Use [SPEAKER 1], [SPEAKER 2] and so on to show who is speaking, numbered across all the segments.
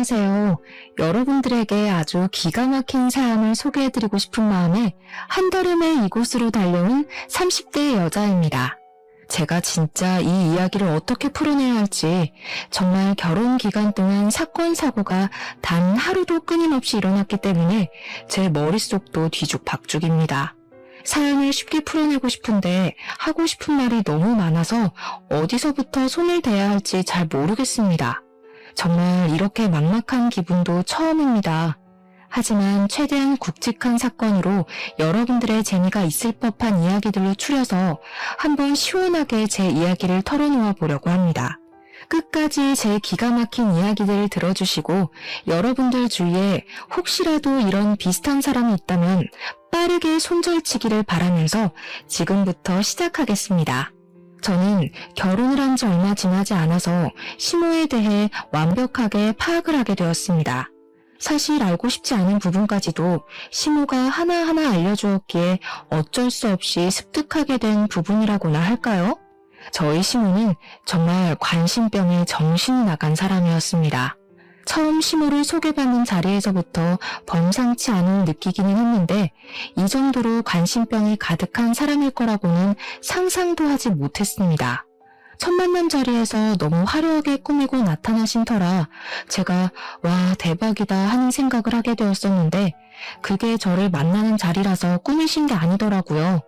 [SPEAKER 1] 안녕하세요. 여러분들에게 아주 기가 막힌 사연을 소개해드리고 싶은 마음에 한달음에 이곳으로 달려온 30대 여자입니다. 제가 진짜 이 이야기를 어떻게 풀어내야 할지 정말 결혼 기간 동안 사건, 사고가 단 하루도 끊임없이 일어났기 때문에 제 머릿속도 뒤죽박죽입니다. 사연을 쉽게 풀어내고 싶은데 하고 싶은 말이 너무 많아서 어디서부터 손을 대야 할지 잘 모르겠습니다. 정말 이렇게 막막한 기분도 처음입니다. 하지만 최대한 굵직한 사건으로 여러분들의 재미가 있을 법한 이야기들로 추려서 한번 시원하게 제 이야기를 털어놓아 보려고 합니다. 끝까지 제 기가 막힌 이야기들을 들어주시고 여러분들 주위에 혹시라도 이런 비슷한 사람이 있다면 빠르게 손절치기를 바라면서 지금부터 시작하겠습니다. 저는 결혼을 한 지 얼마 지나지 않아서 시모에 대해 완벽하게 파악을 하게 되었습니다. 사실 알고 싶지 않은 부분까지도 시모가 하나하나 알려주었기에 어쩔 수 없이 습득하게 된 부분이라고나 할까요? 저희 시모는 정말 관심병에 정신이 나간 사람이었습니다. 처음 시모를 소개받는 자리에서부터 범상치 않은 느끼기는 했는데 이 정도로 관심병이 가득한 사람일 거라고는 상상도 하지 못했습니다. 첫 만남 자리에서 너무 화려하게 꾸미고 나타나신 터라 제가 와 대박이다 하는 생각을 하게 되었었는데 그게 저를 만나는 자리라서 꾸미신 게 아니더라고요.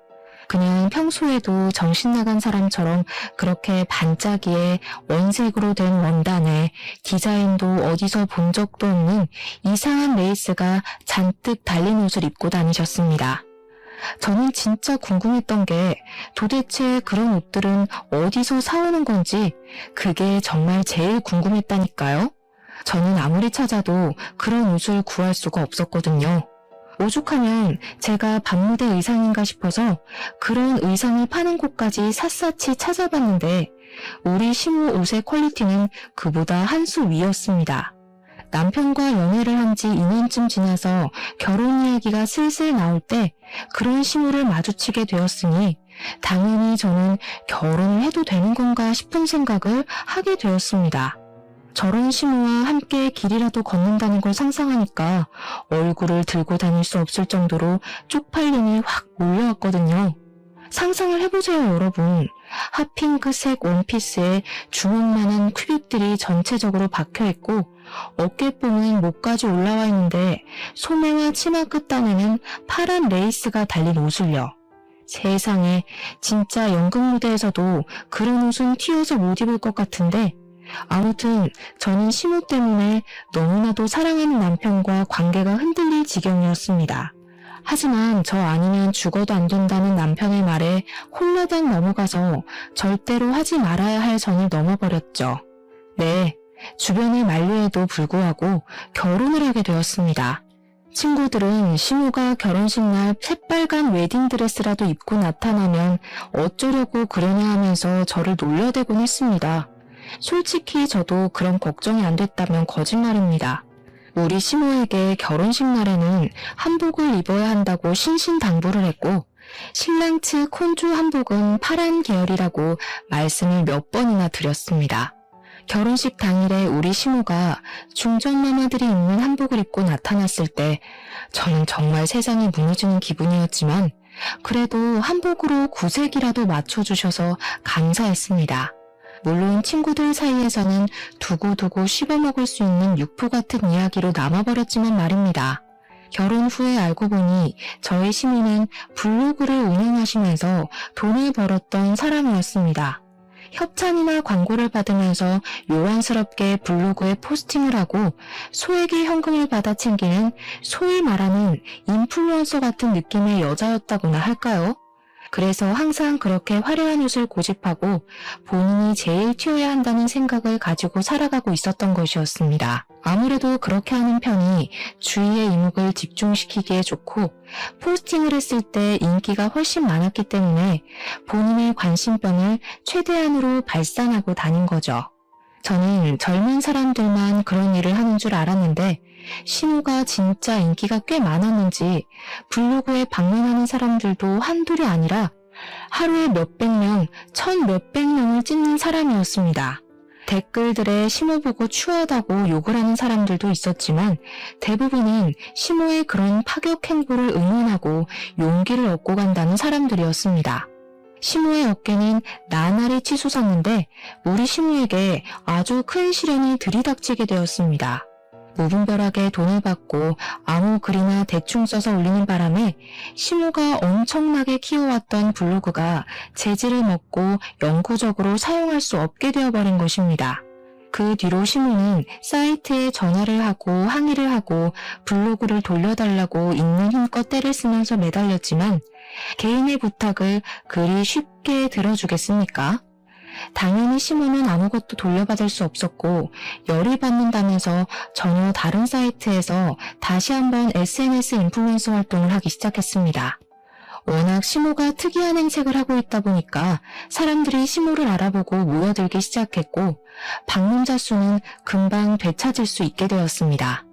[SPEAKER 1] 그냥 평소에도 정신나간 사람처럼 그렇게 반짝이에 원색으로 된 원단에 디자인도 어디서 본 적도 없는 이상한 레이스가 잔뜩 달린 옷을 입고 다니셨습니다. 저는 진짜 궁금했던 게 도대체 그런 옷들은 어디서 사오는 건지 그게 정말 제일 궁금했다니까요. 저는 아무리 찾아도 그런 옷을 구할 수가 없었거든요. 오죽하면 제가 밤무대 의상인가 싶어서 그런 의상을 파는 곳까지 샅샅이 찾아봤는데 우리 시모 옷의 퀄리티는 그보다 한 수 위였습니다. 남편과 연애를 한 지 2년쯤 지나서 결혼 이야기가 슬슬 나올 때 그런 시모를 마주치게 되었으니 당연히 저는 결혼을 해도 되는 건가 싶은 생각을 하게 되었습니다. 저런 시모와 함께 길이라도 걷는다는 걸 상상하니까 얼굴을 들고 다닐 수 없을 정도로 쪽팔림이 확 몰려왔거든요. 상상을 해보세요, 여러분. 핫핑크색 원피스에 주먹만한 큐빅들이 전체적으로 박혀있고 어깨뽕은 목까지 올라와 있는데 소매와 치마 끝단에는 파란 레이스가 달린 옷을요. 세상에, 진짜 연극 무대에서도 그런 옷은 튀어서 못 입을 것 같은데 아무튼 저는 시모 때문에 너무나도 사랑하는 남편과 관계가 흔들릴 지경이었습니다. 하지만 저 아니면 죽어도 안 된다는 남편의 말에 홀라당 넘어가서 절대로 하지 말아야 할 선을 넘어버렸죠. 네, 주변의 만류에도 불구하고 결혼을 하게 되었습니다. 친구들은 시모가 결혼식 날 새빨간 웨딩드레스라도 입고 나타나면 어쩌려고 그러냐 하면서 저를 놀려대곤 했습니다. 솔직히 저도 그런 걱정이 안 됐다면 거짓말입니다. 우리 시모에게 결혼식 날에는 한복을 입어야 한다고 신신당부를 했고 신랑 측 혼주 한복은 파란 계열이라고 말씀을 몇 번이나 드렸습니다. 결혼식 당일에 우리 시모가 중전마마들이 입는 한복을 입고 나타났을 때 저는 정말 세상이 무너지는 기분이었지만 그래도 한복으로 구색이라도 맞춰주셔서 감사했습니다. 물론 친구들 사이에서는 두고두고 씹어먹을 수 있는 육포 같은 이야기로 남아버렸지만 말입니다. 결혼 후에 알고 보니 저희 시모는 블로그를 운영하시면서 돈을 벌었던 사람이었습니다. 협찬이나 광고를 받으면서 요란스럽게 블로그에 포스팅을 하고 소액의 현금을 받아 챙기는 소위 말하는 인플루언서 같은 느낌의 여자였다고나 할까요? 그래서 항상 그렇게 화려한 옷을 고집하고 본인이 제일 튀어야 한다는 생각을 가지고 살아가고 있었던 것이었습니다. 아무래도 그렇게 하는 편이 주위의 이목을 집중시키기에 좋고 포스팅을 했을 때 인기가 훨씬 많았기 때문에 본인의 관심병을 최대한으로 발산하고 다닌 거죠. 저는 젊은 사람들만 그런 일을 하는 줄 알았는데 시모가 진짜 인기가 꽤 많았는지 블로그에 방문하는 사람들도 한둘이 아니라 하루에 몇백 명, 천 몇백 명을 찍는 사람이었습니다. 댓글들에 시모 보고 추하다고 욕을 하는 사람들도 있었지만 대부분은 시모의 그런 파격 행보를 응원하고 용기를 얻고 간다는 사람들이었습니다. 시모의 어깨는 나날이 치솟았는데 우리 시모에게 아주 큰 시련이 들이닥치게 되었습니다. 무분별하게 돈을 받고 아무 글이나 대충 써서 올리는 바람에 시모가 엄청나게 키워왔던 블로그가 재질을 먹고 영구적으로 사용할 수 없게 되어버린 것입니다. 그 뒤로 시모는 사이트에 전화를 하고 항의를 하고 블로그를 돌려달라고 있는 힘껏 떼를 쓰면서 매달렸지만 개인의 부탁을 그리 쉽게 들어주겠습니까? 당연히 시모는 아무것도 돌려받을 수 없었고 열이 받는다면서 전혀 다른 사이트에서 다시 한번 SNS 인플루언서 활동을 하기 시작했습니다. 워낙 시모가 특이한 행색을 하고 있다 보니까 사람들이 시모를 알아보고 모여들기 시작했고 방문자 수는 금방 되찾을 수 있게 되었습니다.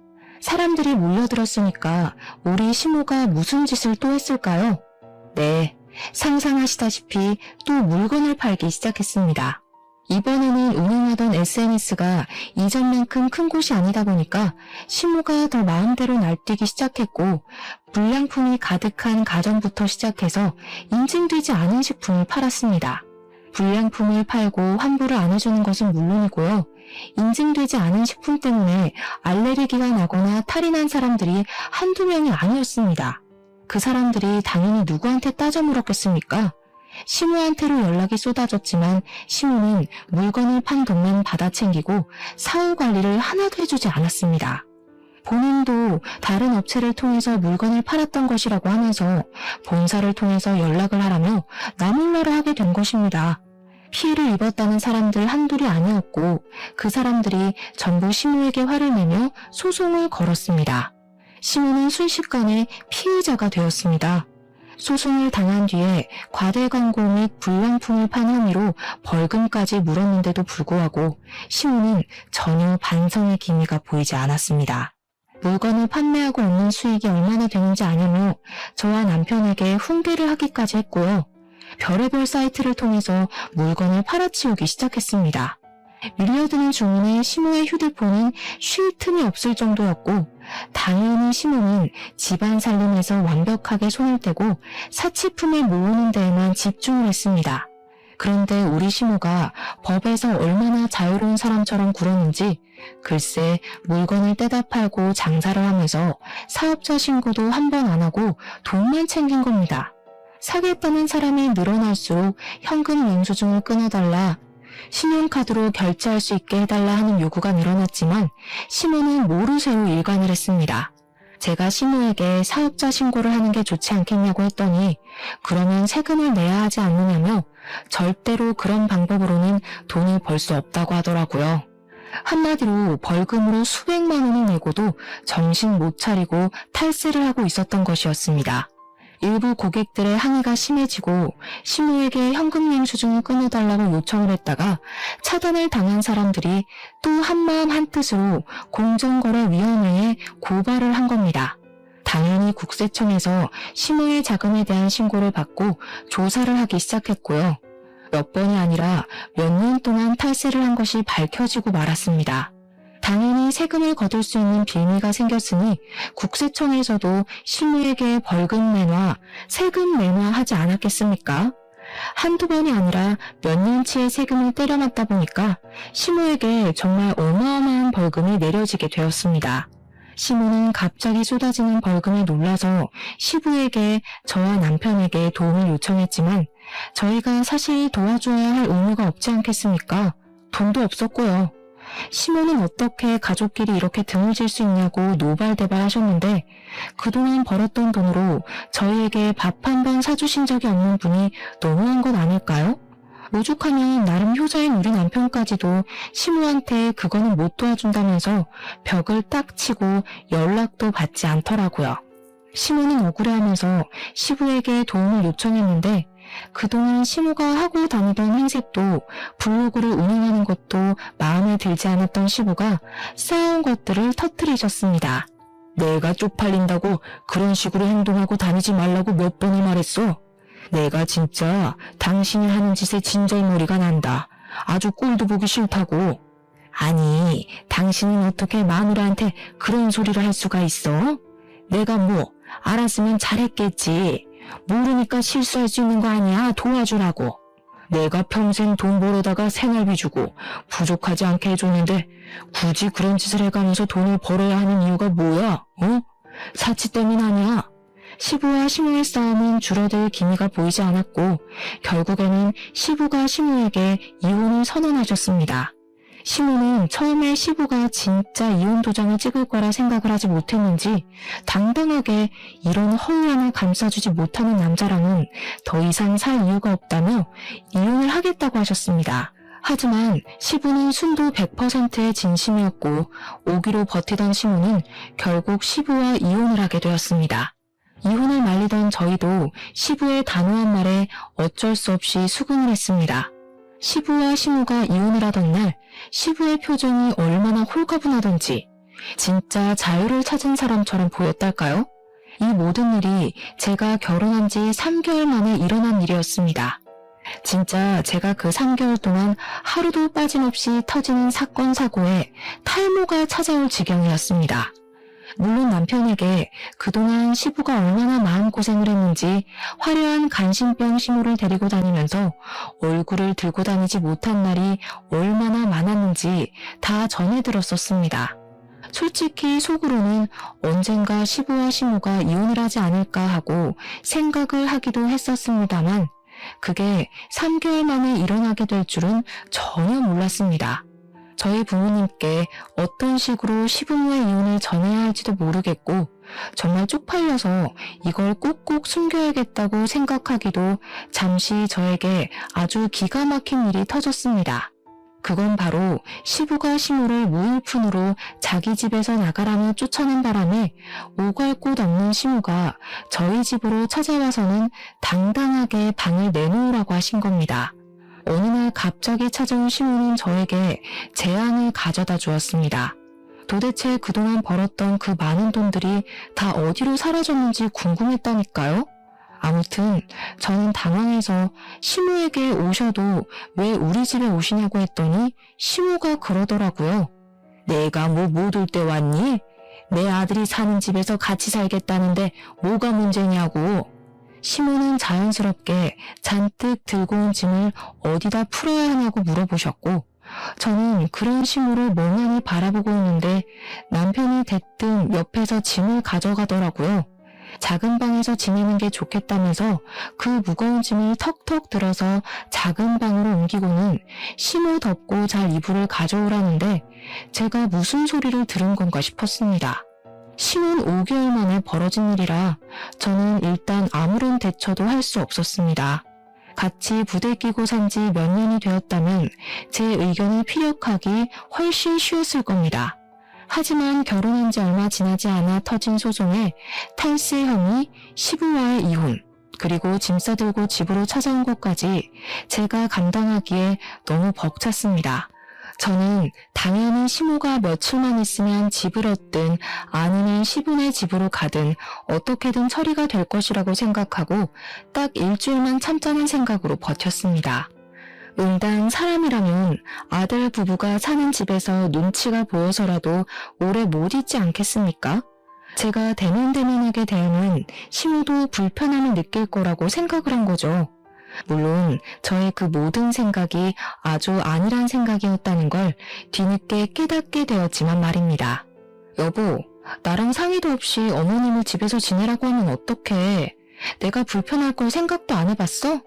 [SPEAKER 1] 사람들이 몰려들었으니까 우리 시모가 무슨 짓을 또 했을까요? 네, 상상하시다시피 또 물건을 팔기 시작했습니다. 이번에는 운영하던 SNS가 이전만큼 큰 곳이 아니다 보니까 시모가 더 마음대로 날뛰기 시작했고 불량품이 가득한 가전부터 시작해서 인증되지 않은 식품을 팔았습니다. 불량품을 팔고 환불을 안 해주는 것은 물론이고요. 인증되지 않은 식품 때문에 알레르기가 나거나 탈이 난 사람들이 한두 명이 아니었습니다. 그 사람들이 당연히 누구한테 따져 물었겠습니까? 시모한테로 연락이 쏟아졌지만 시모는 물건을 판 돈만 받아 챙기고 사후 관리를 하나도 해주지 않았습니다. 본인도 다른 업체를 통해서 물건을 팔았던 것이라고 하면서 본사를 통해서 연락을 하라며 나몰라라 하게 된 것입니다. 피해를 입었다는 사람들 한둘이 아니었고 그 사람들이 전부 시모에게 화를 내며 소송을 걸었습니다. 시모는 순식간에 피의자가 되었습니다. 소송을 당한 뒤에 과대 광고 및 불량품을 판 혐의로 벌금까지 물었는데도 불구하고 시모는 전혀 반성의 기미가 보이지 않았습니다. 물건을 판매하고 얻는 수익이 얼마나 되는지 아냐며 저와 남편에게 훈계를 하기까지 했고요. 별의별 사이트를 통해서 물건을 팔아치우기 시작했습니다. 밀려드는 주문에 시모의 휴대폰은 쉴 틈이 없을 정도였고 당연히 시모는 집안 살림에서 완벽하게 손을 떼고 사치품을 모으는 데에만 집중을 했습니다. 그런데 우리 시모가 법에서 얼마나 자유로운 사람처럼 굴었는지 글쎄 물건을 떼다 팔고 장사를 하면서 사업자 신고도 한 번 안 하고 돈만 챙긴 겁니다. 사겠다는 사람이 늘어날수록 현금 영수증을 끊어달라, 신용카드로 결제할 수 있게 해달라 하는 요구가 늘어났지만 시모는 모르쇠로 일관을 했습니다. 제가 시모에게 사업자 신고를 하는 게 좋지 않겠냐고 했더니 그러면 세금을 내야 하지 않느냐며 절대로 그런 방법으로는 돈을 벌 수 없다고 하더라고요. 한마디로 벌금으로 수백만 원을 내고도 정신 못 차리고 탈세를 하고 있었던 것이었습니다. 일부 고객들의 항의가 심해지고 시모에게 현금 영수증을 끊어달라고 요청을 했다가 차단을 당한 사람들이 또 한마음 한뜻으로 공정거래위원회에 고발을 한 겁니다. 당연히 국세청에서 시모의 자금에 대한 신고를 받고 조사를 하기 시작했고요. 몇 번이 아니라 몇 년 동안 탈세를 한 것이 밝혀지고 말았습니다. 당연히 세금을 거둘 수 있는 빌미가 생겼으니 국세청에서도 시모에게 벌금 내놔, 세금 내놔 하지 않았겠습니까? 한두 번이 아니라 몇 년치의 세금을 때려맞다 보니까 시모에게 정말 어마어마한 벌금이 내려지게 되었습니다. 시모는 갑자기 쏟아지는 벌금에 놀라서 시부에게 저와 남편에게 도움을 요청했지만 저희가 사실 도와줘야 할 의무가 없지 않겠습니까? 돈도 없었고요. 시모는 어떻게 가족끼리 이렇게 등을 질 수 있냐고 노발대발 하셨는데 그동안 벌었던 돈으로 저희에게 밥 한 번 사주신 적이 없는 분이 너무한 것 아닐까요? 오죽하면 나름 효자인 우리 남편까지도 시모한테 그거는 못 도와준다면서 벽을 딱 치고 연락도 받지 않더라고요. 시모는 억울해하면서 시부에게 도움을 요청했는데 그동안 시모가 하고 다니던 행색도 블로그를 운영하는 것도 마음에 들지 않았던 시부가 쌓아온 것들을 터뜨리셨습니다. 내가 쪽팔린다고 그런 식으로 행동하고 다니지 말라고 몇 번을 말했어. 내가 진짜 당신이 하는 짓에 진절머리가 난다. 아주 꼴도 보기 싫다고. 아니, 당신은 어떻게 마누라한테 그런 소리를 할 수가 있어? 내가 뭐 알았으면 잘했겠지. 모르니까 실수할 수 있는 거 아니야. 도와주라고. 내가 평생 돈 벌어다가 생활비 주고 부족하지 않게 해줬는데 굳이 그런 짓을 해가면서 돈을 벌어야 하는 이유가 뭐야? 사치 때문 아니야. 시부와 시모의 싸움은 줄어들 기미가 보이지 않았고 결국에는 시부가 시모에게 이혼을 선언하셨습니다. 시모는 처음에 시부가 진짜 이혼 도장을 찍을 거라 생각을 하지 못했는지 당당하게 이런 허위안을 감싸주지 못하는 남자랑은 더 이상 살 이유가 없다며 이혼을 하겠다고 하셨습니다. 하지만 시부는 순도 100%의 진심이었고 오기로 버티던 시모는 결국 시부와 이혼을 하게 되었습니다. 이혼을 말리던 저희도 시부의 단호한 말에 어쩔 수 없이 수긍을 했습니다. 시부와 시모가 이혼을 하던 날 시부의 표정이 얼마나 홀가분하던지 진짜 자유를 찾은 사람처럼 보였달까요? 이 모든 일이 제가 결혼한 지 3개월 만에 일어난 일이었습니다. 진짜 제가 그 3개월 동안 하루도 빠짐없이 터지는 사건 사고에 탈모가 찾아올 지경이었습니다. 물론 남편에게 그동안 시부가 얼마나 마음고생을 했는지 화려한 간신병 시모를 데리고 다니면서 얼굴을 들고 다니지 못한 날이 얼마나 많았는지 다 전해 들었었습니다. 솔직히 속으로는 언젠가 시부와 시모가 이혼을 하지 않을까 하고 생각을 하기도 했었습니다만 그게 3개월 만에 일어나게 될 줄은 전혀 몰랐습니다. 저희 부모님께 어떤 식으로 시부모의 이혼을 전해야 할지도 모르겠고 정말 쪽팔려서 이걸 꼭꼭 숨겨야겠다고 생각하기도 잠시 저에게 아주 기가 막힌 일이 터졌습니다. 그건 바로 시부가 시모를 무일푼으로 자기 집에서 나가라며 쫓아낸 바람에 오갈 곳 없는 시모가 저희 집으로 찾아와서는 당당하게 방을 내놓으라고 하신 겁니다. 어느 날 갑자기 찾아온 시모는 저에게 재앙을 가져다 주었습니다. 도대체 그동안 벌었던 그 많은 돈들이 다 어디로 사라졌는지 궁금했다니까요. 아무튼 저는 당황해서 시모에게 오셔도 왜 우리 집에 오시냐고 했더니 시모가 그러더라고요. 내가 뭐 못 올 때 왔니? 내 아들이 사는 집에서 같이 살겠다는데 뭐가 문제냐고. 시모는 자연스럽게 잔뜩 들고 온 짐을 어디다 풀어야 하냐고 물어보셨고 저는 그런 시모를 멍하니 바라보고 있는데 남편이 대뜸 옆에서 짐을 가져가더라고요. 작은 방에서 지내는 게 좋겠다면서 그 무거운 짐을 턱턱 들어서 작은 방으로 옮기고는 시모 덮고 잘 이불을 가져오라는데 제가 무슨 소리를 들은 건가 싶었습니다. 신혼 5개월 만에 벌어진 일이라 저는 일단 아무런 대처도 할 수 없었습니다. 같이 부대 끼고 산 지 몇 년이 되었다면 제 의견을 피력하기 훨씬 쉬웠을 겁니다. 하지만 결혼한 지 얼마 지나지 않아 터진 소송에 탈세 혐의, 시부와의 이혼, 그리고 짐 싸들고 집으로 찾아온 것까지 제가 감당하기에 너무 벅찼습니다. 저는 당연히 시모가 며칠만 있으면 집을 얻든 아니면 시부네 집으로 가든 어떻게든 처리가 될 것이라고 생각하고 딱 일주일만 참자는 생각으로 버텼습니다. 응당 사람이라면 아들 부부가 사는 집에서 눈치가 보여서라도 오래 못 있지 않겠습니까? 제가 대면대면하게 대하면 시모도 불편함을 느낄 거라고 생각을 한 거죠. 물론 저의 그 모든 생각이 아주 안일한 생각이었다는 걸 뒤늦게 깨닫게 되었지만 말입니다. 여보, 나랑 상의도 없이 어머님을 집에서 지내라고 하면 어떡해? 내가 불편할 걸 생각도 안 해봤어?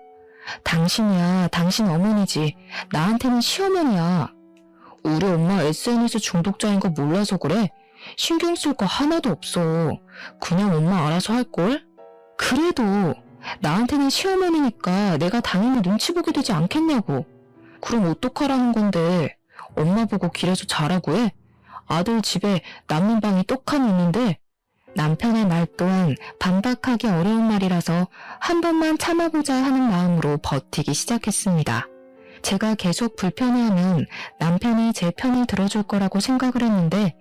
[SPEAKER 1] 당신이야, 당신 어머니지. 나한테는 시어머니야. 우리 엄마 SNS 중독자인 거 몰라서 그래? 신경 쓸 거 하나도 없어. 그냥 엄마 알아서 할걸? 그래도 나한테는 시어머니니까 내가 당연히 눈치 보게 되지 않겠냐고. 그럼 어떡하라는 건데. 엄마 보고 길에서 자라고 해? 아들 집에 남는 방이 떡하니 있는데. 남편의 말 또한 반박하기 어려운 말이라서 한 번만 참아보자 하는 마음으로 버티기 시작했습니다. 제가 계속 불편해하면 남편이 제 편을 들어줄 거라고 생각을 했는데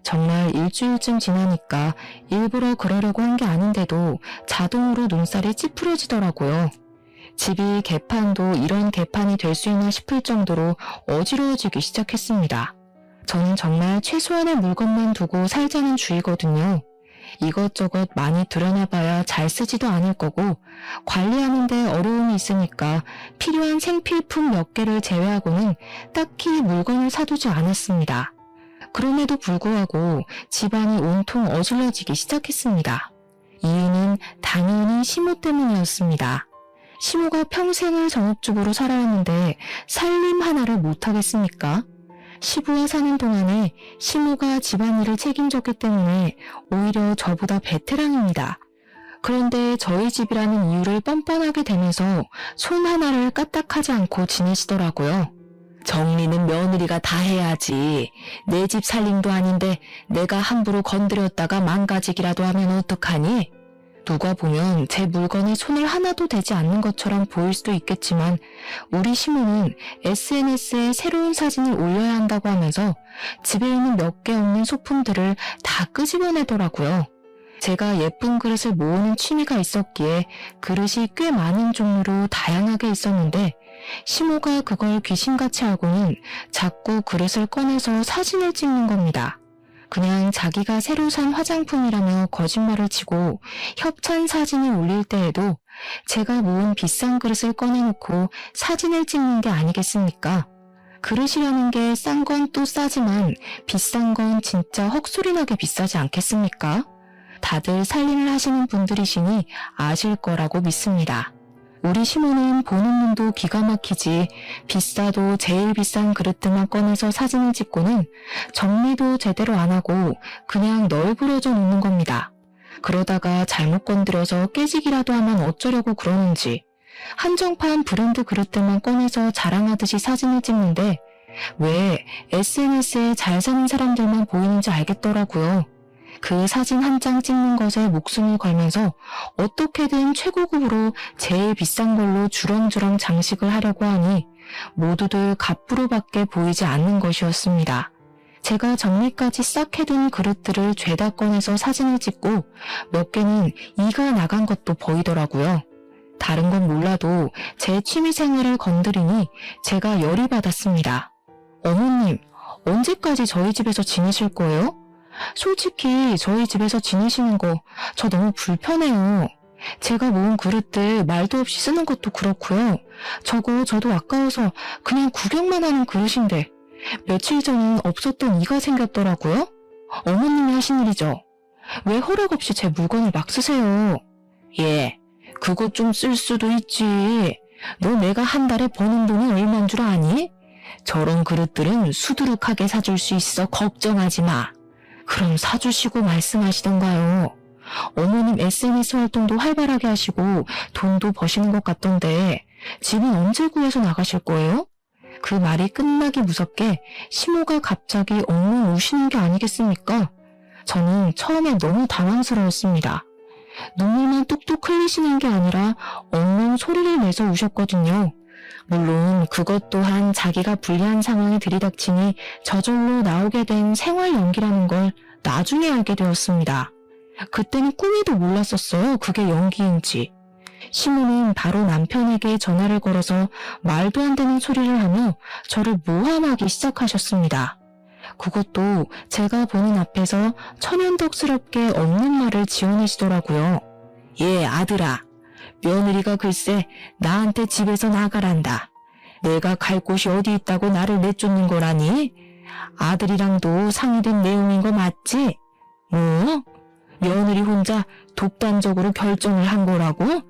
[SPEAKER 1] 정말 일주일쯤 지나니까 일부러 그러려고 한 게 아닌데도 자동으로 눈살이 찌푸려지더라고요. 집이 개판도 이런 개판이 될 수 있나 싶을 정도로 어지러워지기 시작했습니다. 저는 정말 최소한의 물건만 두고 살자는 주의거든요. 이것저것 많이 들여놔봐야 잘 쓰지도 않을 거고 관리하는데 어려움이 있으니까 필요한 생필품 몇 개를 제외하고는 딱히 물건을 사두지 않았습니다. 그럼에도 불구하고 집안이 온통 어질러지기 시작했습니다. 이유는 당연히 시모 때문이었습니다. 시모가 평생을 전업주부로 살아왔는데 살림 하나를 못하겠습니까? 시부와 사는 동안에 시모가 집안일을 책임졌기 때문에 오히려 저보다 베테랑입니다. 그런데 저희 집이라는 이유를 뻔뻔하게 대면서 손 하나를 까딱하지 않고 지내시더라고요. 정리는 며느리가 다 해야지. 내 집 살림도 아닌데 내가 함부로 건드렸다가 망가지기라도 하면 어떡하니? 누가 보면 제 물건에 손을 하나도 대지 않는 것처럼 보일 수도 있겠지만 우리 시모는 SNS에 새로운 사진을 올려야 한다고 하면서 집에 있는 몇 개 없는 소품들을 다 끄집어내더라고요. 제가 예쁜 그릇을 모으는 취미가 있었기에 그릇이 꽤 많은 종류로 다양하게 있었는데 시모가 그걸 귀신같이 하고는 자꾸 그릇을 꺼내서 사진을 찍는 겁니다. 그냥 자기가 새로 산 화장품이라며 거짓말을 치고 협찬 사진을 올릴 때에도 제가 모은 비싼 그릇을 꺼내놓고 사진을 찍는 게 아니겠습니까? 그릇이라는 게 싼 건 또 싸지만 비싼 건 진짜 헉소리나게 비싸지 않겠습니까? 다들 살림을 하시는 분들이시니 아실 거라고 믿습니다. 우리 시모는 보는 눈도 기가 막히지 비싸도 제일 비싼 그릇들만 꺼내서 사진을 찍고는 정리도 제대로 안 하고 그냥 널브러져 놓는 겁니다. 그러다가 잘못 건드려서 깨지기라도 하면 어쩌려고 그러는지 한정판 브랜드 그릇들만 꺼내서 자랑하듯이 사진을 찍는데 왜 SNS에 잘 사는 사람들만 보이는지 알겠더라고요. 그 사진 한 장 찍는 것에 목숨을 걸면서 어떻게든 최고급으로 제일 비싼 걸로 주렁주렁 장식을 하려고 하니 모두들 갑부로밖에 보이지 않는 것이었습니다. 제가 정리까지 싹 해둔 그릇들을 죄다 꺼내서 사진을 찍고 몇 개는 이가 나간 것도 보이더라고요. 다른 건 몰라도 제 취미생활을 건드리니 제가 열이 받았습니다. 어머님, 언제까지 저희 집에서 지내실 거예요? 솔직히 저희 집에서 지내시는 거 저 너무 불편해요. 제가 모은 그릇들 말도 없이 쓰는 것도 그렇고요. 저거 저도 아까워서 그냥 구경만 하는 그릇인데 며칠 전엔 없었던 이가 생겼더라고요. 어머님이 하신 일이죠. 왜 허락 없이 제 물건을 막 쓰세요? 예, 그거 좀 쓸 수도 있지. 너 내가 한 달에 버는 돈이 얼만 줄 아니? 저런 그릇들은 수두룩하게 사줄 수 있어. 걱정하지 마. 그럼 사주시고 말씀하시던가요. 어머님 SNS 활동도 활발하게 하시고 돈도 버시는 것 같던데 집은 언제 구해서 나가실 거예요? 그 말이 끝나기 무섭게 시모가 갑자기 엉엉 우시는 게 아니겠습니까? 저는 처음에 너무 당황스러웠습니다. 눈물만 뚝뚝 흘리시는 게 아니라 엉엉 소리를 내서 우셨거든요. 물론 그것 또한 자기가 불리한 상황이 들이닥치니 저절로 나오게 된 생활 연기라는 걸 나중에 알게 되었습니다. 그때는 꿈에도 몰랐었어요. 그게 연기인지. 시모는 바로 남편에게 전화를 걸어서 말도 안 되는 소리를 하며 저를 모함하기 시작하셨습니다. 그것도 제가 보는 앞에서 천연덕스럽게 없는 말을 지어내시더라고요. 예, 아들아. 며느리가 글쎄 나한테 집에서 나가란다. 내가 갈 곳이 어디 있다고 나를 내쫓는 거라니? 아들이랑도 상의된 내용인 거 맞지? 뭐? 며느리 혼자 독단적으로 결정을 한 거라고?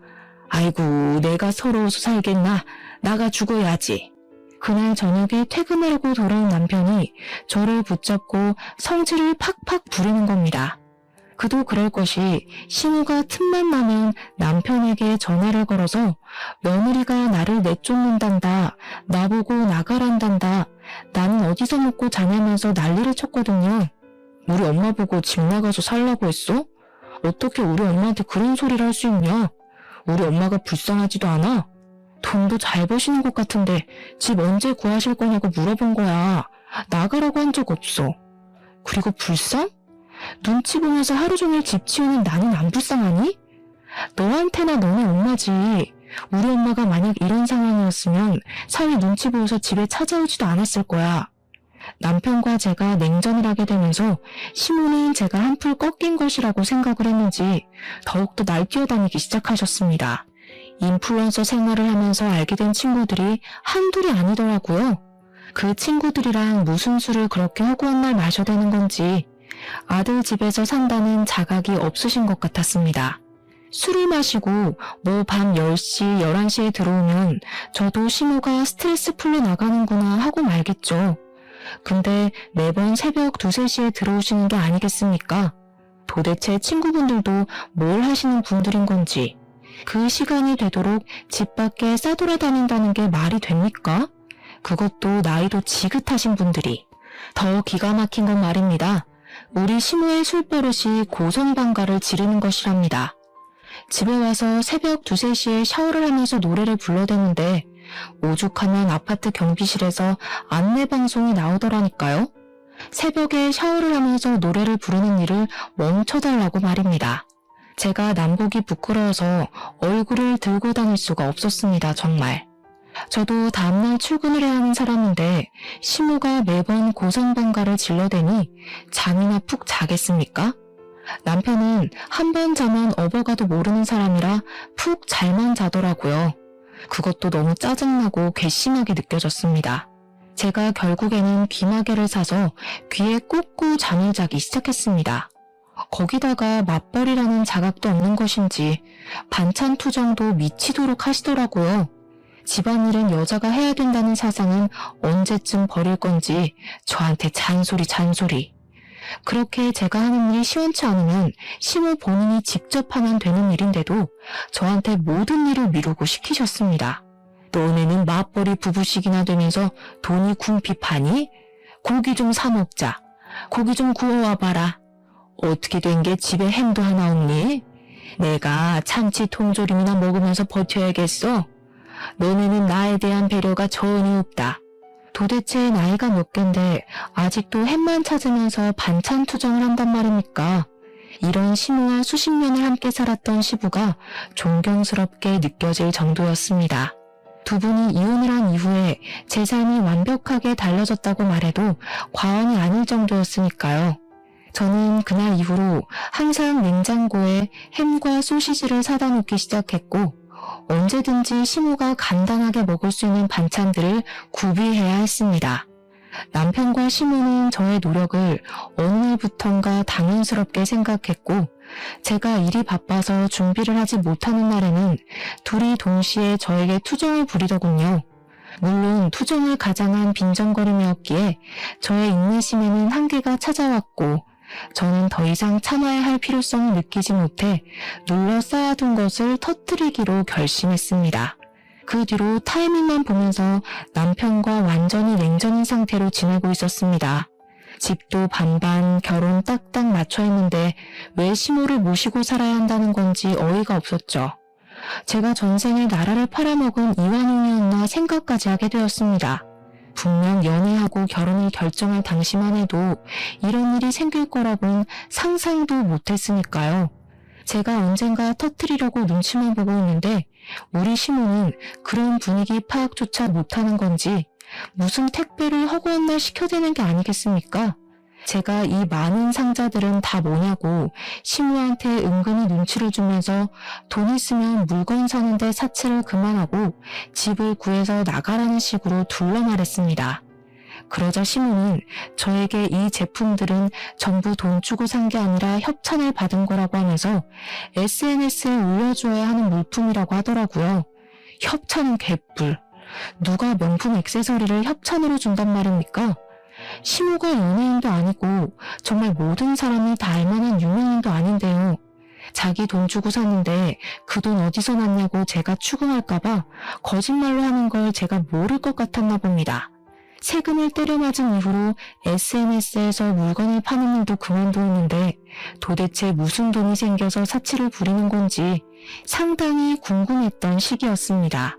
[SPEAKER 1] 아이고, 내가 서러워서 살겠나? 나가 죽어야지. 그날 저녁에 퇴근하려고 돌아온 남편이 저를 붙잡고 성질을 팍팍 부리는 겁니다. 그도 그럴 것이 시모가 틈만 나면 남편에게 전화를 걸어서 며느리가 나를 내쫓는단다, 나보고 나가란단다, 나는 어디서 먹고 자냐면서 난리를 쳤거든요. 우리 엄마 보고 집 나가서 살라고 했어? 어떻게 우리 엄마한테 그런 소리를 할 수 있냐? 우리 엄마가 불쌍하지도 않아? 돈도 잘 버시는 것 같은데 집 언제 구하실 거냐고 물어본 거야. 나가라고 한 적 없어. 그리고 불쌍? 눈치 보면서 하루 종일 집 치우는 나는 안 불쌍하니? 너한테나 너네 엄마지. 우리 엄마가 만약 이런 상황이었으면 사위 눈치 보여서 집에 찾아오지도 않았을 거야. 남편과 제가 냉전을 하게 되면서 시모는 제가 한풀 꺾인 것이라고 생각을 했는지 더욱더 날 뛰어다니기 시작하셨습니다. 인플루언서 생활을 하면서 알게 된 친구들이 한둘이 아니더라고요. 그 친구들이랑 무슨 술을 그렇게 허구한 날 마셔대는 건지 아들 집에서 산다는 자각이 없으신 것 같았습니다. 술을 마시고 뭐 밤 10시, 11시에 들어오면 저도 시모가 스트레스 풀려 나가는구나 하고 말겠죠. 근데 매번 새벽 2, 3시에 들어오시는 게 아니겠습니까? 도대체 친구분들도 뭘 하시는 분들인 건지 그 시간이 되도록 집 밖에 싸돌아다닌다는 게 말이 됩니까? 그것도 나이도 지긋하신 분들이. 더 기가 막힌 건 말입니다. 우리 시모의 술버릇이 고성방가를 지르는 것이랍니다. 집에 와서 새벽 2, 3시에 샤워를 하면서 노래를 불러대는데 오죽하면 아파트 경비실에서 안내방송이 나오더라니까요. 새벽에 샤워를 하면서 노래를 부르는 일을 멈춰달라고 말입니다. 제가 남보기 부끄러워서 얼굴을 들고 다닐 수가 없었습니다. 정말. 저도 다음날 출근을 해야 하는 사람인데 시모가 매번 고성방가를 질러대니 잠이나 푹 자겠습니까? 남편은 한 번 자면 업어가도 모르는 사람이라 푹 잘만 자더라고요. 그것도 너무 짜증나고 괘씸하게 느껴졌습니다. 제가 결국에는 귀마개를 사서 귀에 꽂고 잠을 자기 시작했습니다. 거기다가 맞벌이라는 자각도 없는 것인지 반찬 투정도 미치도록 하시더라고요. 집안일은 여자가 해야 된다는 사상은 언제쯤 버릴 건지 저한테 잔소리. 그렇게 제가 하는 일이 시원치 않으면 시모 본인이 직접 하면 되는 일인데도 저한테 모든 일을 미루고 시키셨습니다. 너네는 맞벌이 부부씩이나 되면서 돈이 궁핍하니? 고기 좀 사 먹자. 고기 좀 구워와봐라. 어떻게 된 게 집에 햄도 하나 없니? 내가 참치 통조림이나 먹으면서 버텨야겠어? 너네는 나에 대한 배려가 전혀 없다. 도대체 나이가 몇 갠데 아직도 햄만 찾으면서 반찬 투정을 한단 말입니까? 이런 시모와 수십 년을 함께 살았던 시부가 존경스럽게 느껴질 정도였습니다. 두 분이 이혼을 한 이후에 제 삶이 완벽하게 달라졌다고 말해도 과언이 아닐 정도였으니까요. 저는 그날 이후로 항상 냉장고에 햄과 소시지를 사다 놓기 시작했고 언제든지 시모가 간단하게 먹을 수 있는 반찬들을 구비해야 했습니다. 남편과 시모는 저의 노력을 어느 날부턴가 당연스럽게 생각했고 제가 일이 바빠서 준비를 하지 못하는 날에는 둘이 동시에 저에게 투정을 부리더군요. 물론 투정을 가장한 빈정거림이었기에 저의 인내심에는 한계가 찾아왔고 저는 더 이상 참아야 할 필요성을 느끼지 못해 눌러 쌓아둔 것을 터뜨리기로 결심했습니다. 그 뒤로 타이밍만 보면서 남편과 완전히 냉전인 상태로 지내고 있었습니다. 집도 반반, 결혼 딱딱 맞춰 했는데 왜 시모를 모시고 살아야 한다는 건지 어이가 없었죠. 제가 전생에 나라를 팔아먹은 이완용이었나 생각까지 하게 되었습니다. 분명 연애하고 결혼을 결정할 당시만 해도 이런 일이 생길 거라고는 상상도 못했으니까요. 제가 언젠가 터뜨리려고 눈치만 보고 있는데 우리 시모는 그런 분위기 파악조차 못하는 건지 무슨 택배를 허구한 날 시켜대는 게 아니겠습니까? 제가 이 많은 상자들은 다 뭐냐고 시모한테 은근히 눈치를 주면서 돈 있으면 물건 사는데 사치를 그만하고 집을 구해서 나가라는 식으로 둘러 말했습니다. 그러자 시모는 저에게 이 제품들은 전부 돈 주고 산 게 아니라 협찬을 받은 거라고 하면서 SNS에 올려줘야 하는 물품이라고 하더라고요. 협찬은 개뿔. 누가 명품 액세서리를 협찬으로 준단 말입니까? 시모가 연예인도 아니고 정말 모든 사람이 다 알만한 유명인도 아닌데요. 자기 돈 주고 샀는데 그 돈 어디서 났냐고 제가 추궁할까봐 거짓말로 하는 걸 제가 모를 것 같았나 봅니다. 세금을 때려맞은 이후로 SNS에서 물건을 파는 일도 그만두었는데 도대체 무슨 돈이 생겨서 사치를 부리는 건지 상당히 궁금했던 시기였습니다.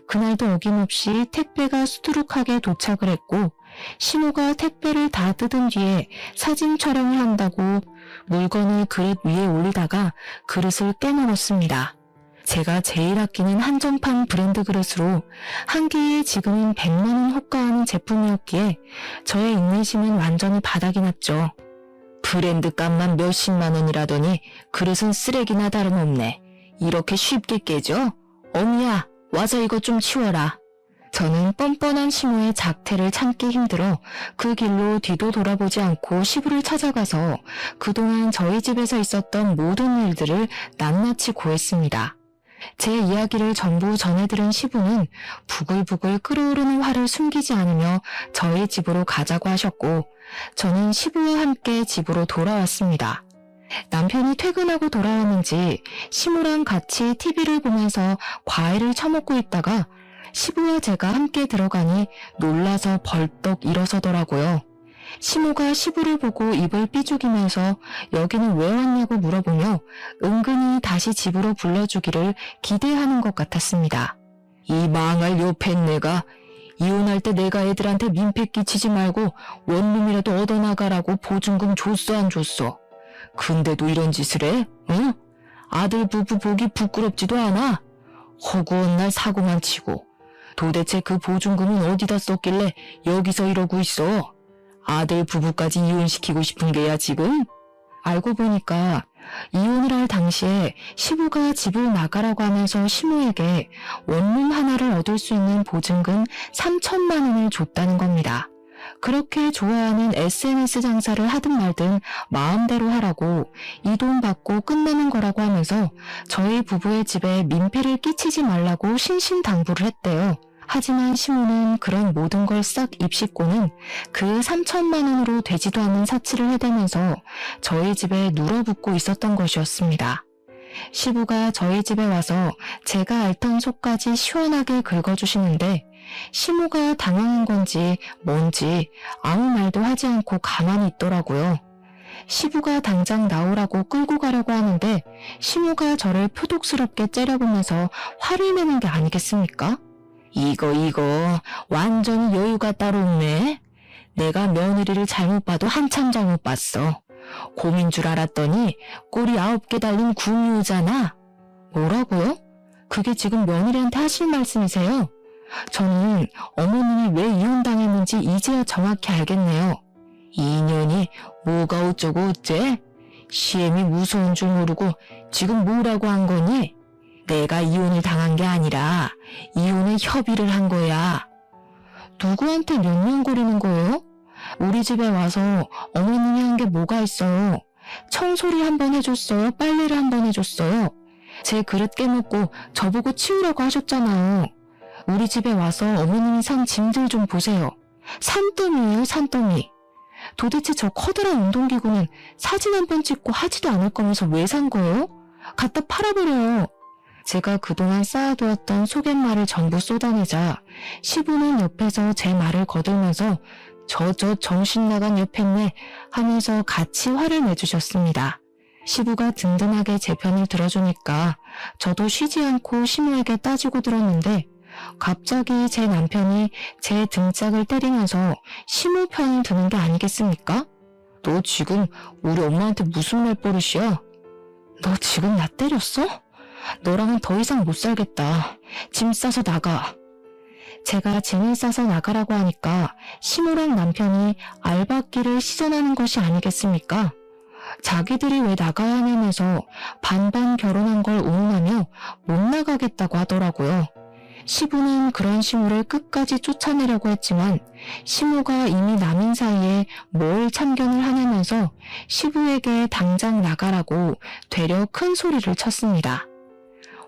[SPEAKER 1] 그날도 어김없이 택배가 수두룩하게 도착을 했고 시모가 택배를 다 뜯은 뒤에 사진 촬영을 한다고 물건을 그릇 위에 올리다가 그릇을 깨물었습니다. 제가 제일 아끼는 한정판 브랜드 그릇으로 한 개에 지금은 100만 원 호가하는 제품이었기에 저의 인내심은 완전히 바닥이 났죠. 브랜드 값만 몇십만 원이라더니 그릇은 쓰레기나 다름없네. 이렇게 쉽게 깨져? 어미야, 와서 이것 좀 치워라. 저는 뻔뻔한 시모의 작태를 참기 힘들어 그 길로 뒤도 돌아보지 않고 시부를 찾아가서 그동안 저희 집에서 있었던 모든 일들을 낱낱이 고했습니다. 제 이야기를 전부 전해들은 시부는 부글부글 끓어오르는 화를 숨기지 않으며 저희 집으로 가자고 하셨고 저는 시부와 함께 집으로 돌아왔습니다. 남편이 퇴근하고 돌아왔는지 시모랑 같이 TV를 보면서 과일을 처먹고 있다가 시부와 제가 함께 들어가니 놀라서 벌떡 일어서더라고요. 시모가 시부를 보고 입을 삐죽이면서 여기는 왜 왔냐고 물어보며 은근히 다시 집으로 불러주기를 기대하는 것 같았습니다. 이 망할 요팬네가 이혼할 때 내가 애들한테 민폐 끼치지 말고 원룸이라도 얻어나가라고 보증금 줬어 안 줬어. 근데도 이런 짓을 해? 응? 아들 부부 보기 부끄럽지도 않아? 허구한 날 사고만 치고 도대체 그 보증금은 어디다 썼길래 여기서 이러고 있어? 아들 부부까지 이혼시키고 싶은 게야 지금? 알고 보니까 이혼을 할 당시에 시부가 집을 나가라고 하면서 시모에게 원룸 하나를 얻을 수 있는 보증금 3천만 원을 줬다는 겁니다. 그렇게 좋아하는 SNS 장사를 하든 말든 마음대로 하라고 이 돈 받고 끝내는 거라고 하면서 저희 부부의 집에 민폐를 끼치지 말라고 신신당부를 했대요. 하지만 시모는 그런 모든 걸 싹 입씹고는 그 3천만 원으로 되지도 않는 사치를 해대면서 저희 집에 눌어붙고 있었던 것이었습니다. 시부가 저희 집에 와서 제가 앓던 속까지 시원하게 긁어주시는데 시모가 당황한 건지 뭔지 아무 말도 하지 않고 가만히 있더라고요. 시부가 당장 나오라고 끌고 가려고 하는데 시모가 저를 표독스럽게 째려보면서 화를 내는 게 아니겠습니까? 이거 완전히 여유가 따로 없네. 내가 며느리를 잘못 봐도 한참 잘못 봤어. 곰인 줄 알았더니 꼬리 9개 달린 구미호잖아. 뭐라고요? 그게 지금 며느리한테 하실 말씀이세요? 저는 어머님이 왜 이혼당했는지 이제야 정확히 알겠네요. 이 인연이 뭐가 어쩌고 어째? 시엠이 무서운 줄 모르고 지금 뭐라고 한 거니? 내가 이혼을 당한 게 아니라 이혼에 협의를 한 거야. 누구한테 명령거리는 거예요? 우리 집에 와서 어머님이 한 게 뭐가 있어요? 청소를 한번 해줬어요? 빨래를 한번 해줬어요? 제 그릇 깨먹고 저보고 치우라고 하셨잖아요. 우리 집에 와서 어머님이 산 짐들 좀 보세요. 산더미예요, 산더미. 도대체 저 커다란 운동기구는 사진 한 번 찍고 하지도 않을 거면서 왜 산 거예요? 갖다 팔아버려요. 제가 그동안 쌓아두었던 속갯말을 전부 쏟아내자 시부는 옆에서 제 말을 거들면서 저 정신나간 옆했네 하면서 같이 화를 내주셨습니다. 시부가 든든하게 제 편을 들어주니까 저도 쉬지 않고 시모에게 따지고 들었는데 갑자기 제 남편이 제 등짝을 때리면서 시모 편을 드는 게 아니겠습니까? 너 지금 우리 엄마한테 무슨 말버릇이야? 너 지금 나 때렸어? 너랑은 더 이상 못 살겠다. 짐 싸서 나가. 제가 짐을 싸서 나가라고 하니까 시모랑 남편이 알박기를 시전하는 것이 아니겠습니까? 자기들이 왜 나가야 하냐면서 반반 결혼한 걸 운운하며 못 나가겠다고 하더라고요. 시부는 그런 시모를 끝까지 쫓아내려고 했지만 시모가 이미 남인 사이에 뭘 참견을 하냐면서 시부에게 당장 나가라고 되려 큰 소리를 쳤습니다.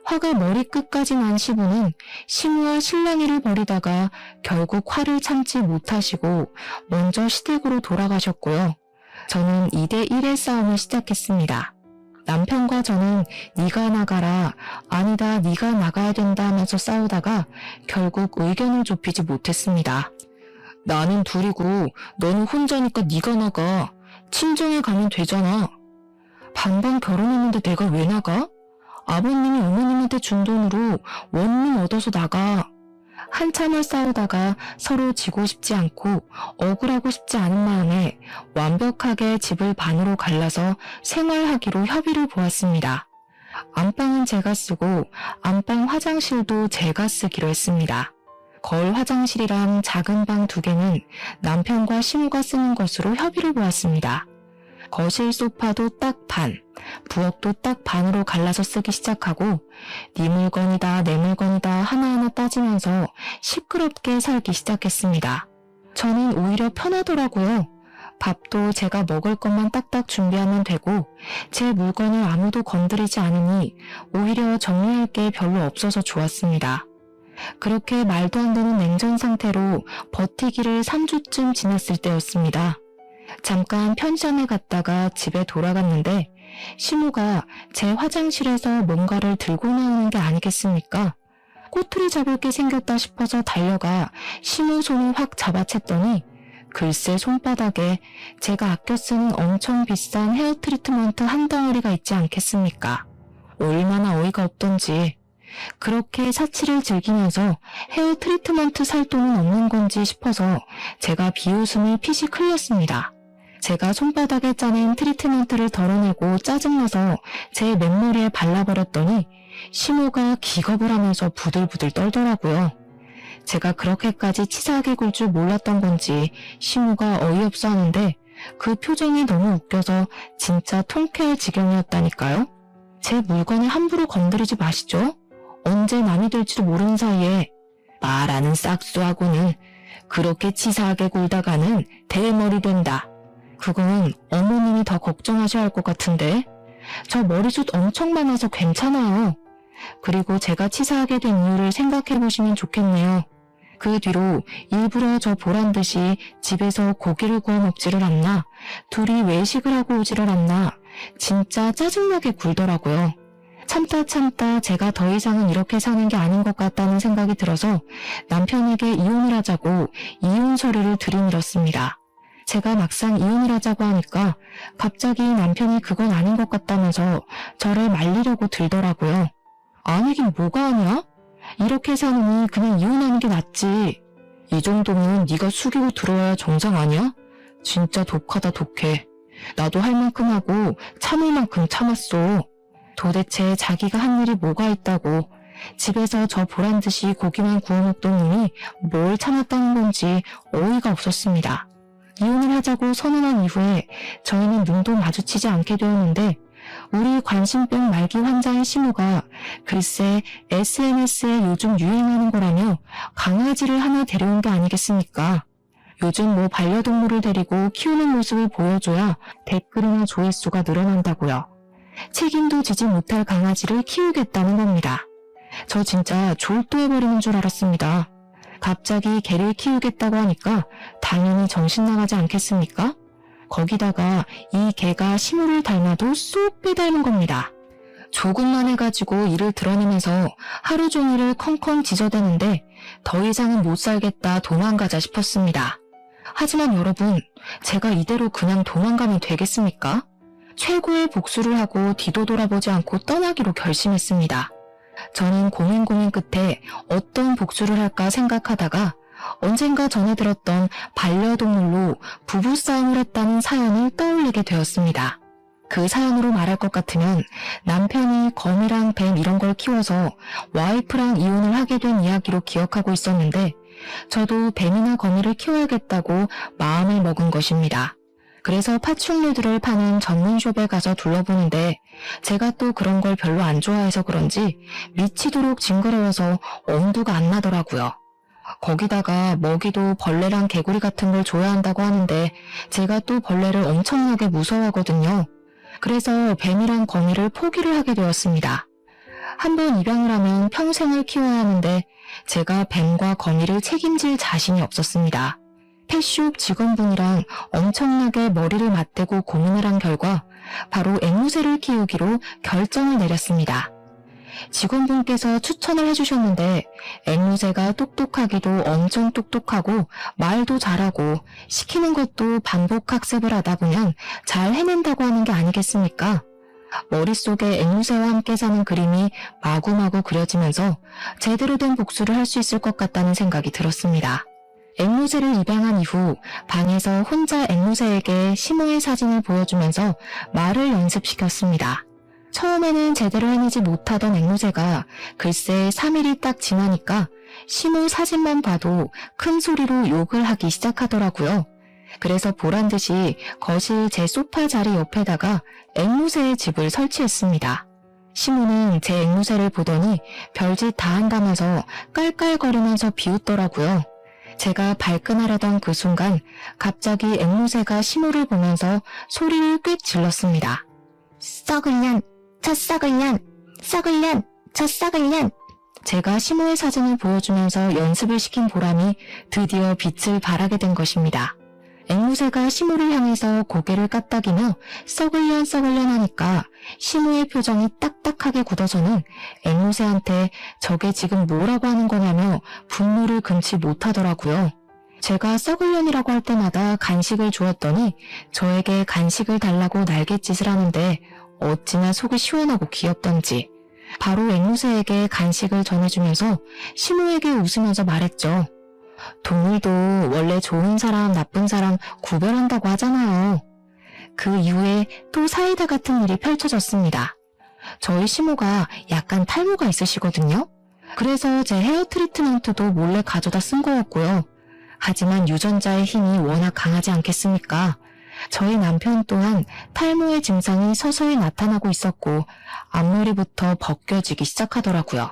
[SPEAKER 1] 화가 머리끝까지 난 시부는 시모와 실랑이를 벌이다가 결국 화를 참지 못하시고 먼저 시댁으로 돌아가셨고요. 저는 2대1의 싸움을 시작했습니다. 남편과 저는 네가 나가라, 아니다 네가 나가야 된다 하면서 싸우다가 결국 의견을 좁히지 못했습니다. 나는 둘이고 너는 혼자니까 네가 나가. 친정에 가면 되잖아. 반반 결혼했는데 내가 왜 나가? 아버님이 어머님한테 준 돈으로 원룸 얻어서 나가. 한참을 싸우다가 서로 지고 싶지 않고 억울하고 싶지 않은 마음에 완벽하게 집을 반으로 갈라서 생활하기로 협의를 보았습니다. 안방은 제가 쓰고 안방 화장실도 제가 쓰기로 했습니다. 거울 화장실이랑 작은 방 2개는 남편과 시무가 쓰는 것으로 협의를 보았습니다. 거실 소파도 딱 반, 부엌도 딱 반으로 갈라서 쓰기 시작하고 네 물건이다 내 물건이다 하나하나 따지면서 시끄럽게 살기 시작했습니다. 저는 오히려 편하더라고요. 밥도 제가 먹을 것만 딱딱 준비하면 되고 제 물건을 아무도 건드리지 않으니 오히려 정리할 게 별로 없어서 좋았습니다. 그렇게 말도 안 되는 냉전 상태로 버티기를 3주쯤 지났을 때였습니다. 잠깐 편의점에 갔다가 집에 돌아갔는데 시무가 제 화장실에서 뭔가를 들고 나오는 게 아니겠습니까? 꼬투리 잡을 게 생겼다 싶어서 달려가 시무 손을 확 잡아챘더니 글쎄 손바닥에 제가 아껴 쓰는 엄청 비싼 헤어 트리트먼트 한 덩어리가 있지 않겠습니까? 얼마나 어이가 없던지. 그렇게 사치를 즐기면서 헤어 트리트먼트 살 돈은 없는 건지 싶어서 제가 비웃음을 피식 흘렸습니다. 제가 손바닥에 짜낸 트리트먼트를 덜어내고 짜증나서 제 맨머리에 발라버렸더니 시모가 기겁을 하면서 부들부들 떨더라고요. 제가 그렇게까지 치사하게 굴 줄 몰랐던 건지 시모가 어이없어 하는데 그 표정이 너무 웃겨서 진짜 통쾌할 지경이었다니까요. 제 물건을 함부로 건드리지 마시죠. 언제 남이 될지도 모르는 사이에 말하는 싹수하고는 그렇게 치사하게 굴다가는 대머리 된다. 그건 어머님이 더 걱정하셔야 할 것 같은데 저 머리숱 엄청 많아서 괜찮아요. 그리고 제가 치사하게 된 이유를 생각해 보시면 좋겠네요. 그 뒤로 일부러 저 보란 듯이 집에서 고기를 구워 먹지를 않나 둘이 외식을 하고 오지를 않나 진짜 짜증나게 굴더라고요. 참다 제가 더 이상은 이렇게 사는 게 아닌 것 같다는 생각이 들어서 남편에게 이혼을 하자고 이혼 서류를 들이밀었습니다. 제가 막상 이혼을 하자고 하니까 갑자기 남편이 그건 아닌 것 같다면서 저를 말리려고 들더라고요. 아니긴 뭐가 아니야? 이렇게 사느니 그냥 이혼하는 게 낫지. 이 정도면 네가 숙이고 들어와야 정상 아니야? 진짜 독하다 독해. 나도 할 만큼 하고 참을 만큼 참았어. 도대체 자기가 한 일이 뭐가 있다고 집에서 저 보란듯이 고기만 구워 먹던 놈이 뭘 참았다는 건지 어이가 없었습니다. 이혼을 하자고 선언한 이후에 저희는 눈도 마주치지 않게 되었는데 우리 관심병 말기 환자인 시무가 글쎄 SNS에 요즘 유행하는 거라며 강아지를 하나 데려온 게 아니겠습니까? 요즘 뭐 반려동물을 데리고 키우는 모습을 보여줘야 댓글이나 조회수가 늘어난다고요. 책임도 지지 못할 강아지를 키우겠다는 겁니다. 저 진짜 졸도해버리는 줄 알았습니다. 갑자기 개를 키우겠다고 하니까 당연히 정신 나가지 않겠습니까? 거기다가 이 개가 시무를 닮아도 쏙 빼닮은 겁니다. 조금만 해가지고 이를 드러내면서 하루 종일을 컹컹 짖어대는데 더 이상은 못 살겠다 도망가자 싶었습니다. 하지만 여러분, 제가 이대로 그냥 도망가면 되겠습니까? 최고의 복수를 하고 뒤도 돌아보지 않고 떠나기로 결심했습니다. 저는 고민 끝에 어떤 복수를 할까 생각하다가 언젠가 전해 들었던 반려동물로 부부싸움을 했다는 사연을 떠올리게 되었습니다. 그 사연으로 말할 것 같으면 남편이 거미랑 뱀 이런 걸 키워서 와이프랑 이혼을 하게 된 이야기로 기억하고 있었는데 저도 뱀이나 거미를 키워야겠다고 마음을 먹은 것입니다. 그래서 파충류들을 파는 전문숍에 가서 둘러보는데 제가 또 그런 걸 별로 안 좋아해서 그런지 미치도록 징그러워서 엄두가 안 나더라고요. 거기다가 먹이도 벌레랑 개구리 같은 걸 줘야 한다고 하는데 제가 또 벌레를 엄청나게 무서워하거든요. 그래서 뱀이랑 거미를 포기를 하게 되었습니다. 한번 입양을 하면 평생을 키워야 하는데 제가 뱀과 거미를 책임질 자신이 없었습니다. 펫숍 직원분이랑 엄청나게 머리를 맞대고 고민을 한 결과 바로 앵무새를 키우기로 결정을 내렸습니다. 직원분께서 추천을 해주셨는데 앵무새가 똑똑하기도 엄청 똑똑하고 말도 잘하고 시키는 것도 반복 학습을 하다 보면 잘 해낸다고 하는 게 아니겠습니까? 머릿속에 앵무새와 함께 사는 그림이 마구마구 그려지면서 제대로 된 복수를 할 수 있을 것 같다는 생각이 들었습니다. 앵무새를 입양한 이후 방에서 혼자 앵무새에게 시모의 사진을 보여주면서 말을 연습시켰습니다. 처음에는 제대로 해내지 못하던 앵무새가 글쎄 3일이 딱 지나니까 시모 사진만 봐도 큰 소리로 욕을 하기 시작하더라고요. 그래서 보란듯이 거실 제 소파 자리 옆에다가 앵무새의 집을 설치했습니다. 시모는 제 앵무새를 보더니 별짓 다 한다면서 깔깔거리면서 비웃더라고요. 제가 발끈하려던 그 순간 갑자기 앵무새가 시모를 보면서 소리를 꽤 질렀습니다. 썩을 년, 저 썩을 년, 썩을 년, 저 썩을 년. 제가 시모의 사진을 보여주면서 연습을 시킨 보람이 드디어 빛을 발하게 된 것입니다. 앵무새가 시모를 향해서 고개를 까딱이며 썩을년 썩을년 하니까 시모의 표정이 딱딱하게 굳어서는 앵무새한테 저게 지금 뭐라고 하는 거냐며 분노를 금치 못하더라고요. 제가 썩을년이라고 할 때마다 간식을 주었더니 저에게 간식을 달라고 날갯짓을 하는데 어찌나 속이 시원하고 귀엽던지 바로 앵무새에게 간식을 전해주면서 시모에게 웃으면서 말했죠. 동물도 원래 좋은 사람, 나쁜 사람 구별한다고 하잖아요. 그 이후에 또 사이다 같은 일이 펼쳐졌습니다. 저희 시모가 약간 탈모가 있으시거든요. 그래서 제 헤어 트리트먼트도 몰래 가져다 쓴 거였고요. 하지만 유전자의 힘이 워낙 강하지 않겠습니까? 저희 남편 또한 탈모의 증상이 서서히 나타나고 있었고 앞머리부터 벗겨지기 시작하더라고요.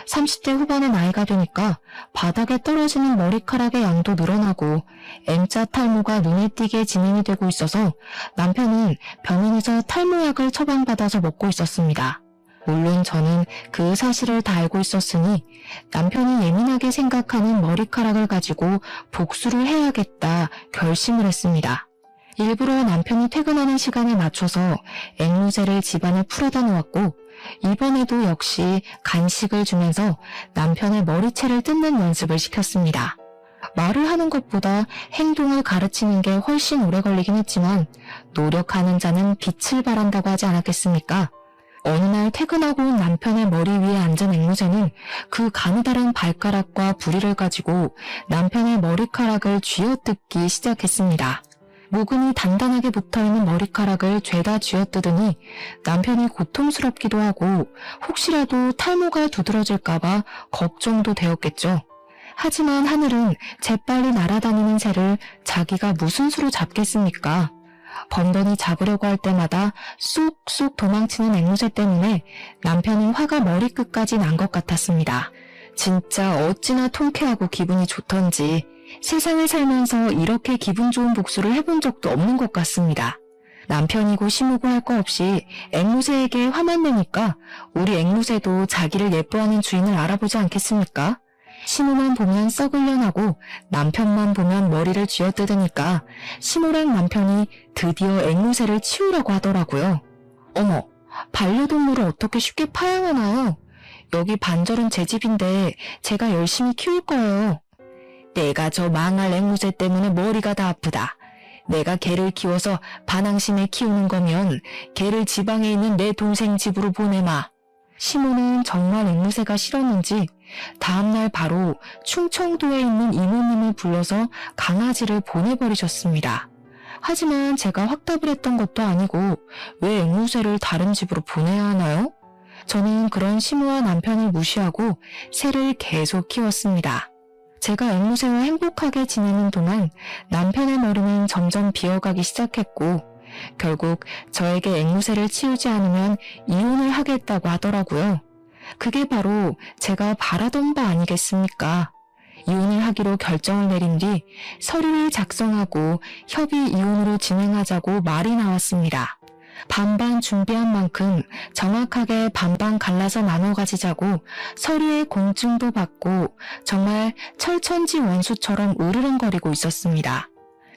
[SPEAKER 1] 30대 후반의 나이가 되니까 바닥에 떨어지는 머리카락의 양도 늘어나고 M자 탈모가 눈에 띄게 진행이 되고 있어서 남편은 병원에서 탈모약을 처방받아서 먹고 있었습니다. 물론 저는 그 사실을 다 알고 있었으니 남편이 예민하게 생각하는 머리카락을 가지고 복수를 해야겠다 결심을 했습니다. 일부러 남편이 퇴근하는 시간에 맞춰서 앵무새를 집안에 풀어다 놓았고 이번에도 역시 간식을 주면서 남편의 머리채를 뜯는 연습을 시켰습니다. 말을 하는 것보다 행동을 가르치는 게 훨씬 오래 걸리긴 했지만 노력하는 자는 빛을 발한다고 하지 않았겠습니까? 어느 날 퇴근하고 온 남편의 머리 위에 앉은 앵무새는 그 가느다란 발가락과 부리를 가지고 남편의 머리카락을 쥐어뜯기 시작했습니다. 모근이 단단하게 붙어있는 머리카락을 죄다 쥐어뜯으니 남편이 고통스럽기도 하고 혹시라도 탈모가 두드러질까봐 걱정도 되었겠죠. 하지만 하늘은 재빨리 날아다니는 새를 자기가 무슨 수로 잡겠습니까? 번번이 잡으려고 할 때마다 쑥쑥 도망치는 앵무새 때문에 남편은 화가 머리끝까지 난 것 같았습니다. 진짜 어찌나 통쾌하고 기분이 좋던지 세상을 살면서 이렇게 기분 좋은 복수를 해본 적도 없는 것 같습니다. 남편이고 시무고 할 거 없이 앵무새에게 화만 내니까 우리 앵무새도 자기를 예뻐하는 주인을 알아보지 않겠습니까? 시무만 보면 썩을려나고 남편만 보면 머리를 쥐어뜯으니까 시무랑 남편이 드디어 앵무새를 치우라고 하더라고요. 어머, 반려동물을 어떻게 쉽게 파양하나요? 여기 반절은 제 집인데 제가 열심히 키울 거예요. 내가 저 망할 앵무새 때문에 머리가 다 아프다. 내가 개를 키워서 반항심에 키우는 거면 개를 지방에 있는 내 동생 집으로 보내마. 시모는 정말 앵무새가 싫었는지 다음날 바로 충청도에 있는 이모님을 불러서 강아지를 보내버리셨습니다. 하지만 제가 확답을 했던 것도 아니고 왜 앵무새를 다른 집으로 보내야 하나요? 저는 그런 시모와 남편을 무시하고 새를 계속 키웠습니다. 제가 앵무새와 행복하게 지내는 동안 남편의 머리는 점점 비어가기 시작했고 결국 저에게 앵무새를 치우지 않으면 이혼을 하겠다고 하더라고요. 그게 바로 제가 바라던 바 아니겠습니까? 이혼을 하기로 결정을 내린 뒤 서류를 작성하고 협의 이혼으로 진행하자고 말이 나왔습니다. 반반 준비한 만큼 정확하게 반반 갈라서 나눠 가지자고 서류에 공증도 받고 정말 철천지 원수처럼 으르렁거리고 있었습니다.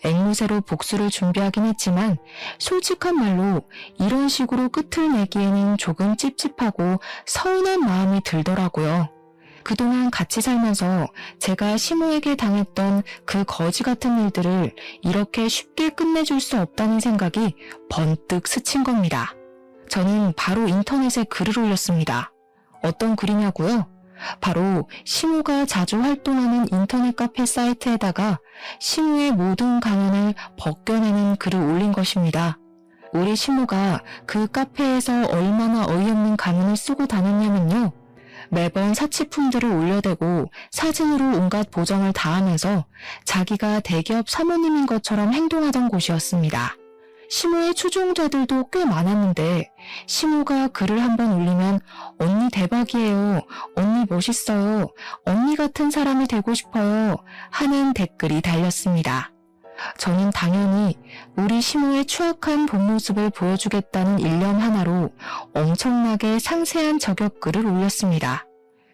[SPEAKER 1] 앵무새로 복수를 준비하긴 했지만 솔직한 말로 이런 식으로 끝을 내기에는 조금 찝찝하고 서운한 마음이 들더라고요. 그동안 같이 살면서 제가 시모에게 당했던 그 거지 같은 일들을 이렇게 쉽게 끝내줄 수 없다는 생각이 번뜩 스친 겁니다. 저는 바로 인터넷에 글을 올렸습니다. 어떤 글이냐고요? 바로 시모가 자주 활동하는 인터넷 카페 사이트에다가 시모의 모든 가면을 벗겨내는 글을 올린 것입니다. 우리 시모가 그 카페에서 얼마나 어이없는 가면을 쓰고 다녔냐면요. 매번 사치품들을 올려대고 사진으로 온갖 보정을 다하면서 자기가 대기업 사모님인 것처럼 행동하던 곳이었습니다. 시모의 추종자들도 꽤 많았는데 시모가 글을 한번 올리면 언니 대박이에요, 언니 멋있어요, 언니 같은 사람이 되고 싶어요 하는 댓글이 달렸습니다. 저는 당연히 우리 시모의 추악한 본 모습을 보여주겠다는 일념 하나로 엄청나게 상세한 저격글을 올렸습니다.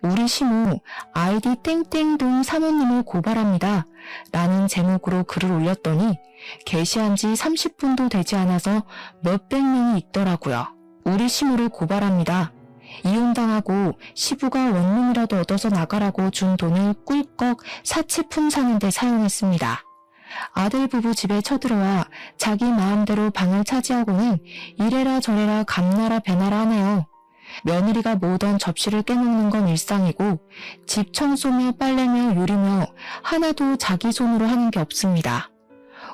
[SPEAKER 1] 우리 시모 아이디 땡땡동 사모님을 고발합니다 라는 제목으로 글을 올렸더니 게시한 지 30분도 되지 않아서 몇백 명이 있더라고요. 우리 시모를 고발합니다. 이혼당하고 시부가 원룸이라도 얻어서 나가라고 준 돈을 꿀꺽 사치품 사는데 사용했습니다. 아들 부부 집에 쳐들어와 자기 마음대로 방을 차지하고는 이래라 저래라 감나라 배나라 하네요. 며느리가 모던 접시를 깨먹는 건 일상이고 집 청소며 빨래며 요리며 하나도 자기 손으로 하는 게 없습니다.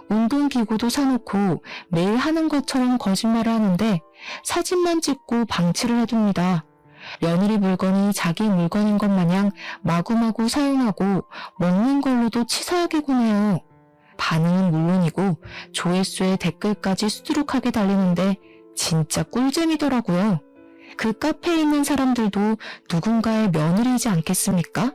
[SPEAKER 1] 운동기구도 사놓고 매일 하는 것처럼 거짓말을 하는데 사진만 찍고 방치를 해둡니다. 며느리 물건이 자기 물건인 것 마냥 마구마구 사용하고 먹는 걸로도 치사하게 구네요. 반응은 물론이고 조회수에 댓글까지 수두룩하게 달리는데 진짜 꿀잼이더라고요. 그 카페에 있는 사람들도 누군가의 며느리이지 않겠습니까?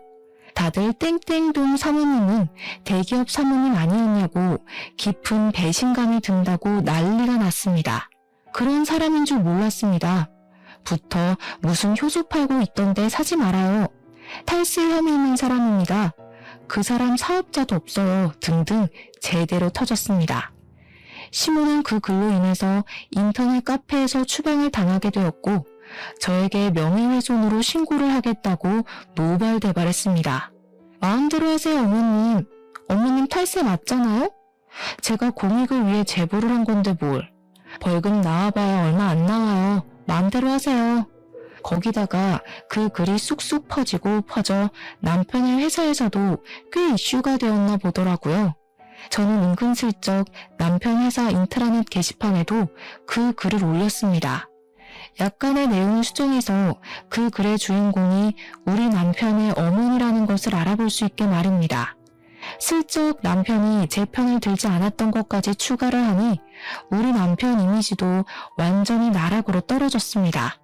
[SPEAKER 1] 다들 땡땡동 사모님은 대기업 사모님 아니었냐고 깊은 배신감이 든다고 난리가 났습니다. 그런 사람인 줄 몰랐습니다. 부터 무슨 효소 팔고 있던데 사지 말아요. 탈세 혐의 있는 사람입니다. 그 사람 사업자도 없어요. 등등 제대로 터졌습니다. 시모는 그 글로 인해서 인터넷 카페에서 추방을 당하게 되었고 저에게 명예훼손으로 신고를 하겠다고 노발대발했습니다. 마음대로 하세요 어머님. 어머님 탈세 맞잖아요? 제가 공익을 위해 제보를 한 건데 뭘. 벌금 나와봐야 얼마 안 나와요. 마음대로 하세요. 거기다가 그 글이 쑥쑥 퍼져 남편의 회사에서도 꽤 이슈가 되었나 보더라고요. 저는 은근슬쩍 남편 회사 인트라넷 게시판에도 그 글을 올렸습니다. 약간의 내용을 수정해서 그 글의 주인공이 우리 남편의 어머니라는 것을 알아볼 수 있게 말입니다. 슬쩍 남편이 제 편을 들지 않았던 것까지 추가를 하니 우리 남편 이미지도 완전히 나락으로 떨어졌습니다.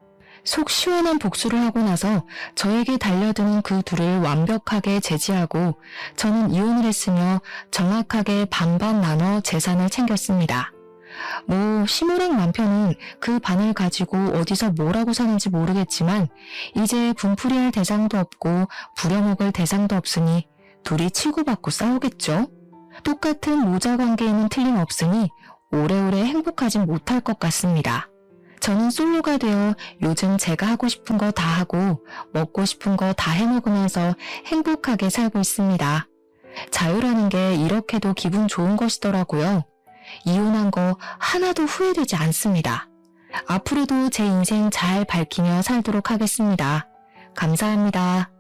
[SPEAKER 1] 속 시원한 복수를 하고 나서 저에게 달려드는 그 둘을 완벽하게 제지하고 저는 이혼을 했으며 정확하게 반반 나눠 재산을 챙겼습니다. 시모랑 남편은 그 반을 가지고 어디서 뭐라고 사는지 모르겠지만 이제 분풀이할 대상도 없고 부려먹을 대상도 없으니 둘이 치고받고 싸우겠죠. 똑같은 모자 관계에는 틀림없으니 오래오래 행복하진 못할 것 같습니다. 저는 솔로가 되어 요즘 제가 하고 싶은 거 다 하고 먹고 싶은 거 다 해먹으면서 행복하게 살고 있습니다. 자유라는 게 이렇게도 기분 좋은 것이더라고요. 이혼한 거 하나도 후회되지 않습니다. 앞으로도 제 인생 잘 밝히며 살도록 하겠습니다. 감사합니다.